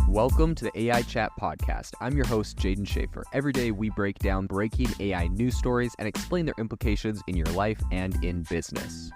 Welcome to the AI Chat Podcast. I'm your host, Jaden Schaefer. Every day we break down breaking AI news stories and explain their implications in your life and in business.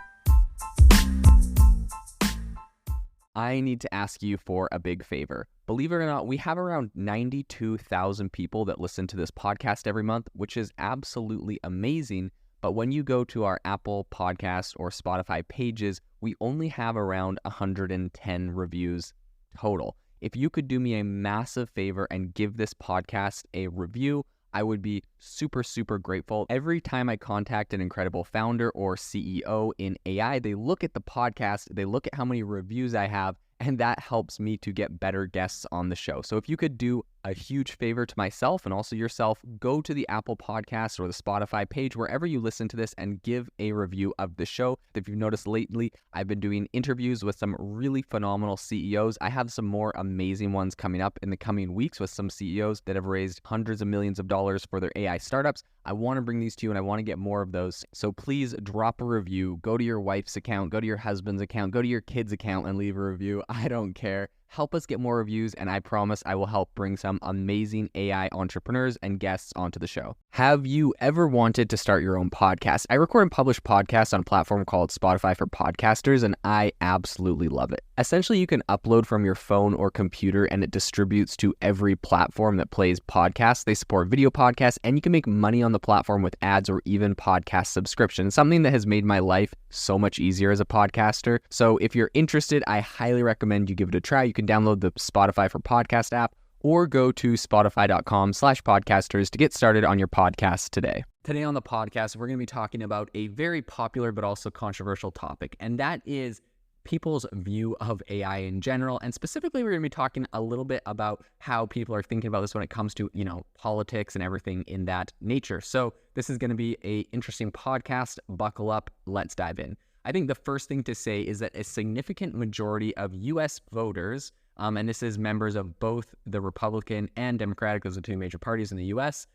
I need to ask you for a big favor. Believe it or not, we have around 92,000 people that listen to this podcast every month, which is absolutely amazing. But when you go to our Apple Podcast or Spotify pages, we only have around 110 reviews total. If you could do me a massive favor and give this podcast a review, I would be super, super grateful. Every time I contact an incredible founder or CEO in AI, they look at the podcast, they look at how many reviews I have, and that helps me to get better guests on the show. So if you could do a huge favor to myself and also yourself, go to the Apple Podcast or the Spotify page, wherever you listen to this, and give a review of the show. If you've noticed lately, I've been doing interviews with some really phenomenal CEOs. I have some more amazing ones coming up in the coming weeks with some CEOs that have raised hundreds of millions of dollars for their AI startups. I want to bring these to you and I want to get more of those. So please drop a review, go to your wife's account, go to your husband's account, go to your kid's account and leave a review. I don't care. Help us get more reviews, and I promise I will help bring some amazing AI entrepreneurs and guests onto the show. Have you ever wanted to start your own podcast? I record and publish podcasts on a platform called Spotify for Podcasters, and I absolutely love it. Essentially, you can upload from your phone or computer, and it distributes to every platform that plays podcasts. They support video podcasts, and you can make money on the platform with ads or even podcast subscriptions, something that has made my life so much easier as a podcaster. So if you're interested, I highly recommend you give it a try. You can download the Spotify for Podcast app or go to spotify.com/podcasters to get started on your podcast today. Today on the podcast, we're going to be talking about a very popular but also controversial topic, and that is people's view of AI in general. And specifically, we're going to be talking a little bit about how people are thinking about this when it comes to, politics and everything in that nature. So this is going to be an interesting podcast. Buckle up. Let's dive in. I think the first thing to say is that a significant majority of U.S. voters, and this is members of both the Republican and Democratic, those are two major parties in the U.S.,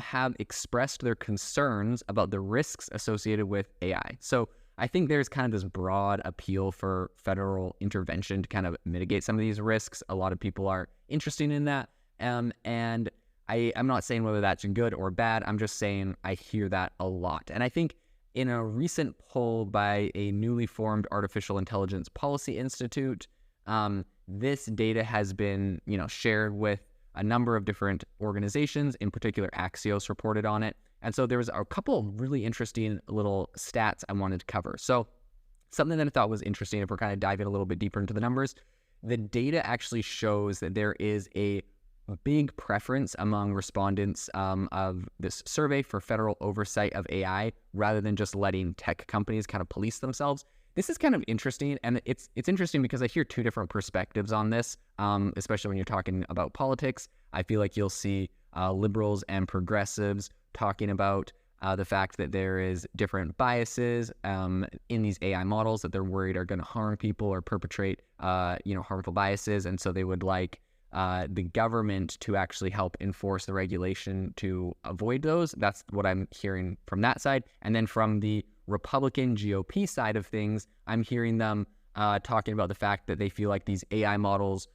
have expressed their concerns about the risks associated with AI. So I think there's kind of this broad appeal for federal intervention to kind of mitigate some of these risks. A lot of people are interested in that. And I'm not saying whether that's good or bad. I'm just saying I hear that a lot. And I think in a recent poll by a newly formed Artificial Intelligence Policy Institute, this data has been, shared with a number of different organizations. In particular, Axios reported on it. And so there was a couple of really interesting little stats I wanted to cover. So something that I thought was interesting, if we're kind of diving a little bit deeper into the numbers, the data actually shows that there is a big preference among respondents of this survey for federal oversight of AI rather than just letting tech companies kind of police themselves. This is kind of interesting, and it's interesting because I hear two different perspectives on this, especially when you're talking about politics. I feel like you'll see liberals and progressives talking about the fact that there is different biases in these AI models that they're worried are going to harm people or perpetrate harmful biases, and so they would like the government to actually help enforce the regulation to avoid those. That's what I'm hearing from that side. And then from the Republican GOP side of things, I'm hearing them talking about the fact that they feel like these AI models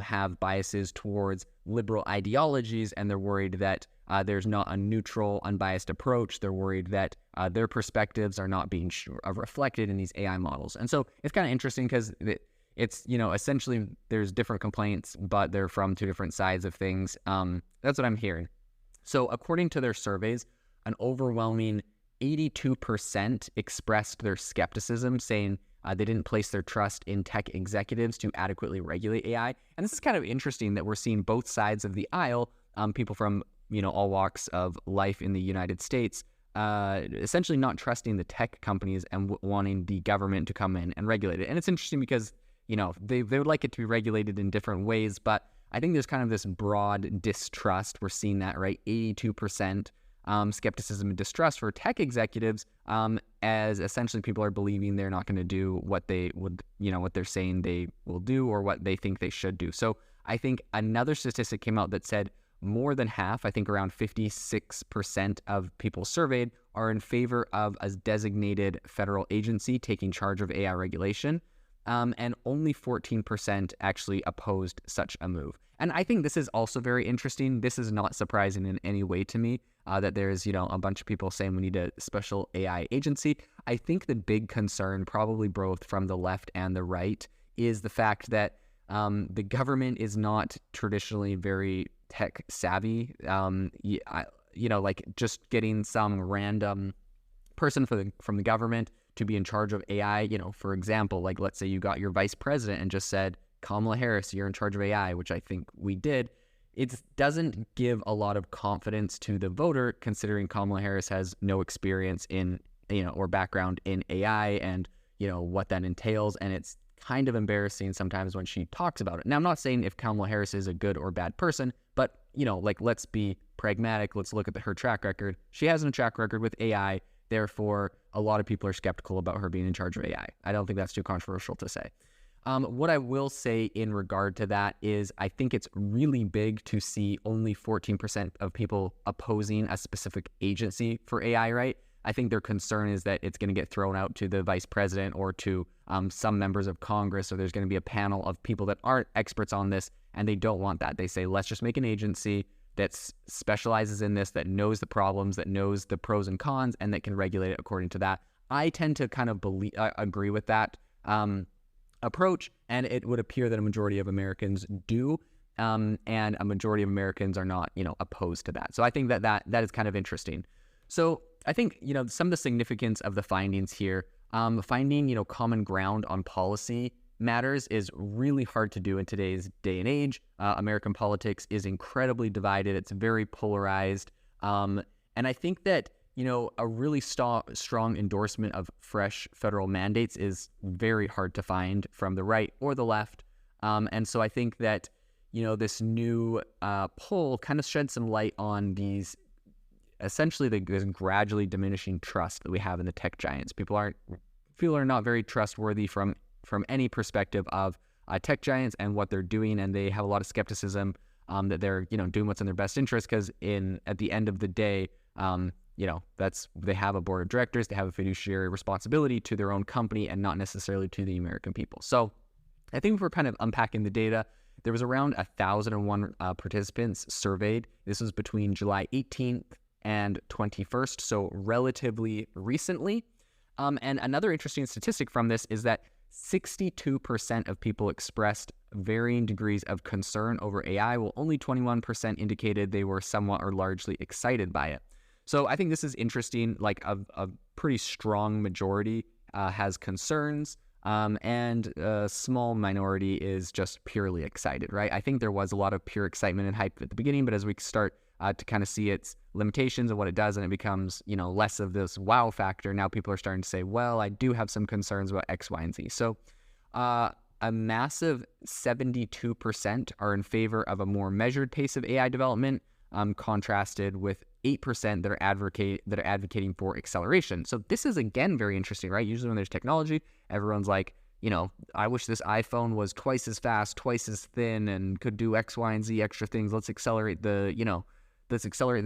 have biases towards liberal ideologies, and they're worried that there's not a neutral, unbiased approach. They're worried that their perspectives are not being reflected in these AI models. And so it's kind of interesting because it's, essentially there's different complaints, but they're from two different sides of things. That's what I'm hearing. So according to their surveys, an overwhelming 82% expressed their skepticism, saying they didn't place their trust in tech executives to adequately regulate AI. And this is kind of interesting that we're seeing both sides of the aisle, people from, all walks of life in the United States, essentially not trusting the tech companies and wanting the government to come in and regulate it. And it's interesting because they would like it to be regulated in different ways, but I think there's kind of this broad distrust. We're seeing that, right? 82% skepticism and distrust for tech executives, as essentially people are believing they're not going to do what they would, what they're saying they will do or what they think they should do. So I think another statistic came out that said more than half, I think around 56% of people surveyed are in favor of a designated federal agency taking charge of AI regulation. and only 14% actually opposed such a move. And I think this is also very interesting. This is not surprising in any way to me that there's, a bunch of people saying we need a special AI agency. I think the big concern, probably both from the left and the right, is the fact that the government is not traditionally very tech savvy. Like just getting some random person from the government to be in charge of AI. For example, like let's say you got your vice president and just said, Kamala Harris, you're in charge of AI, which I think we did. It doesn't give a lot of confidence to the voter, considering Kamala Harris has no experience in, or background in AI and, what that entails. And it's kind of embarrassing sometimes when she talks about it. Now, I'm not saying if Kamala Harris is a good or bad person, but, let's be pragmatic. Let's look at her track record. She has a track record with AI. Therefore, a lot of people are skeptical about her being in charge of AI. I don't think that's too controversial to say. What I will say in regard to that is I think it's really big to see only 14% of people opposing a specific agency for AI, right? I think their concern is that it's going to get thrown out to the vice president or to some members of Congress, or there's going to be a panel of people that aren't experts on this, and they don't want that. They say, let's just make an agency that specializes in this, that knows the problems, that knows the pros and cons, and that can regulate it according to that. I tend to kind of agree with that approach, and it would appear that a majority of Americans do, and a majority of Americans are not, opposed to that. So I think that is kind of interesting. So I think, some of the significance of the findings here, finding, common ground on policy matters is really hard to do in today's day and age. American politics is incredibly divided. It's very polarized. And I think that, a really strong endorsement of fresh federal mandates is very hard to find from the right or the left. And so I think that, this new poll kind of sheds some light on these, essentially this gradually diminishing trust that we have in the tech giants. People are not very trustworthy from any perspective of tech giants and what they're doing, and they have a lot of skepticism that they're doing what's in their best interest, because at the end of the day, they have a board of directors, they have a fiduciary responsibility to their own company and not necessarily to the American people. So I think if we're kind of unpacking the data, there was around 1,001 participants surveyed. This was between July 18th and 21st, so relatively recently. And another interesting statistic from this is that 62% of people expressed varying degrees of concern over AI, while only 21% indicated they were somewhat or largely excited by it. So I think this is interesting. Like a pretty strong majority has concerns, and a small minority is just purely excited, right? I think there was a lot of pure excitement and hype at the beginning, but as we start to kind of see its limitations and what it does, and it becomes, less of this wow factor, now people are starting to say, well, I do have some concerns about X, Y, and Z. So a massive 72% are in favor of a more measured pace of AI development, contrasted with 8% that are advocating for acceleration. So this is, again, very interesting, right? Usually when there's technology, everyone's like, I wish this iPhone was twice as fast, twice as thin, and could do X, Y, and Z extra things. Let's accelerate the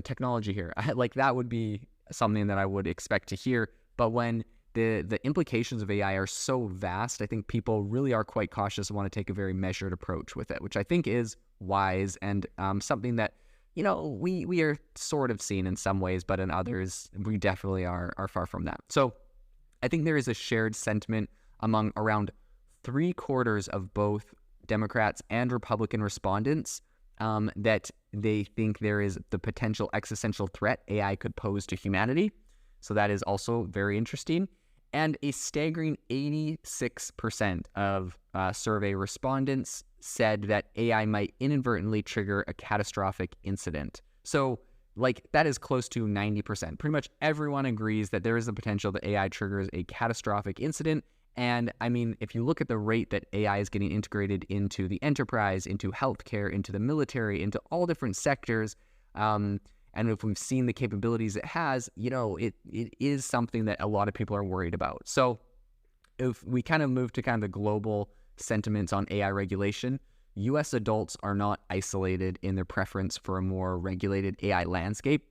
technology here. Like that would be something that I would expect to hear. But when the implications of AI are so vast, I think people really are quite cautious and want to take a very measured approach with it, which I think is wise and something that, we are sort of seeing in some ways, but in others, we definitely are far from that. So I think there is a shared sentiment among around 3/4 of both Democrats and Republican respondents that they think there is the potential existential threat AI could pose to humanity. So that is also very interesting. And a staggering 86% of survey respondents said that AI might inadvertently trigger a catastrophic incident. So, that is close to 90%. Pretty much everyone agrees that there is the potential that AI triggers a catastrophic incident. And I mean, if you look at the rate that AI is getting integrated into the enterprise, into healthcare, into the military, into all different sectors, and if we've seen the capabilities it has, it is something that a lot of people are worried about. So if we kind of move to kind of the global sentiments on AI regulation, U.S. adults are not isolated in their preference for a more regulated AI landscape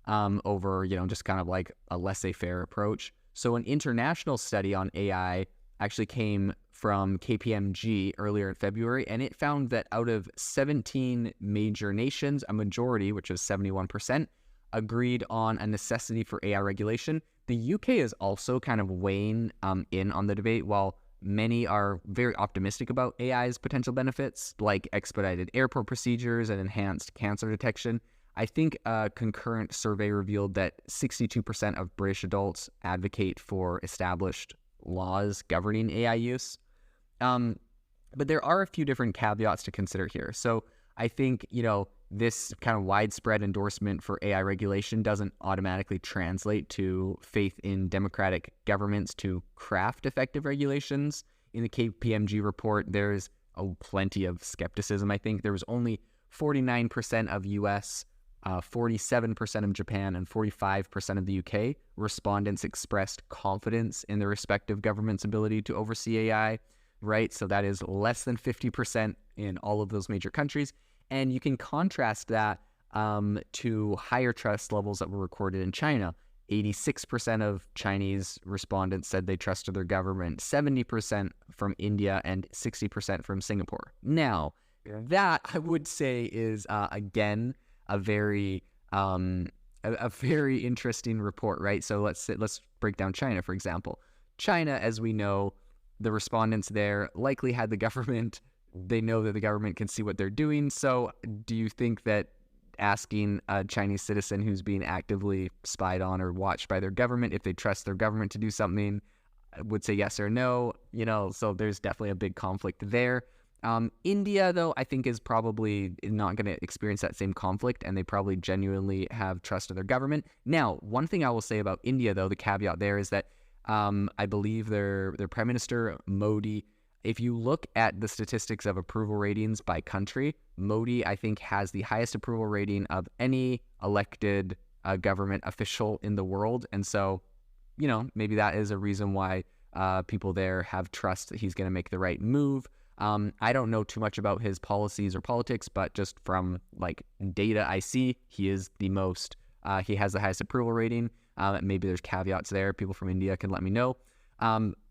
over, just kind of like a laissez-faire approach. So an international study on AI actually came from KPMG earlier in February, and it found that out of 17 major nations, a majority, which is 71%, agreed on a necessity for AI regulation. The UK is also kind of weighing in on the debate, while many are very optimistic about AI's potential benefits, like expedited airport procedures and enhanced cancer detection. I think a concurrent survey revealed that 62% of British adults advocate for established laws governing AI use. But there are a few different caveats to consider here. So I think, this kind of widespread endorsement for AI regulation doesn't automatically translate to faith in democratic governments to craft effective regulations. In the KPMG report, there's plenty of skepticism, I think. There was only 49% of US, 47% of Japan, and 45% of the UK respondents expressed confidence in their respective government's ability to oversee AI, right? So that is less than 50% in all of those major countries. And you can contrast that to higher trust levels that were recorded in China. 86% of Chinese respondents said they trusted their government, 70% from India, and 60% from Singapore. Now, that I would say is, again, a very interesting report, right? So let's break down China, for example. China, as we know, the respondents there likely had the government. They know that the government can see what they're doing. So do you think that asking a Chinese citizen who's being actively spied on or watched by their government if they trust their government to do something would say yes or no? So there's definitely a big conflict there. India, though, I think is probably not going to experience that same conflict, and they probably genuinely have trust in their government. Now, one thing I will say about India, though, the caveat there is that I believe their Prime Minister, Modi, if you look at the statistics of approval ratings by country, Modi, I think, has the highest approval rating of any elected government official in the world. And so, maybe that is a reason why people there have trust that he's going to make the right move. I don't know too much about his policies or politics, but just from data I see, he is the most, he has the highest approval rating. Maybe there's caveats there. People from India can let me know.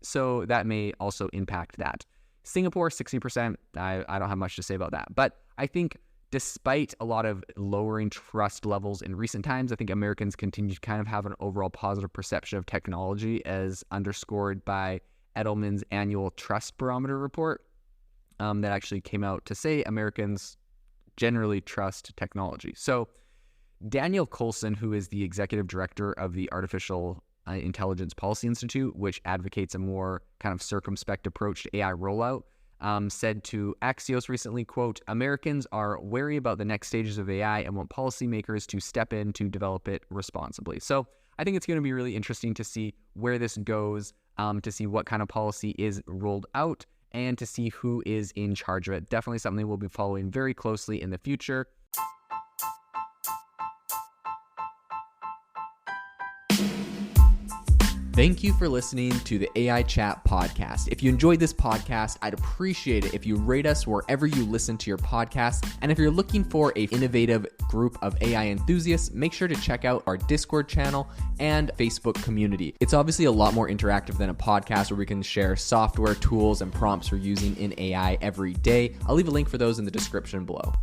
So that may also impact that. Singapore, 60%. I don't have much to say about that. But I think despite a lot of lowering trust levels in recent times, I think Americans continue to kind of have an overall positive perception of technology, as underscored by Edelman's annual Trust Barometer report that actually came out to say Americans generally trust technology. So Daniel Coulson, who is the executive director of the Artificial Intelligence Policy Institute, which advocates a more kind of circumspect approach to AI rollout, said to Axios recently, quote, "Americans are wary about the next stages of AI and want policymakers to step in to develop it responsibly." So I think it's going to be really interesting to see where this goes, to see what kind of policy is rolled out, and to see who is in charge of it. Definitely something we'll be following very closely in the future. Thank you for listening to the AI Chat podcast. If you enjoyed this podcast, I'd appreciate it if you rate us wherever you listen to your podcast. And if you're looking for an innovative group of AI enthusiasts, make sure to check out our Discord channel and Facebook community. It's obviously a lot more interactive than a podcast where we can share software, tools, and prompts we're using in AI every day. I'll leave a link for those in the description below.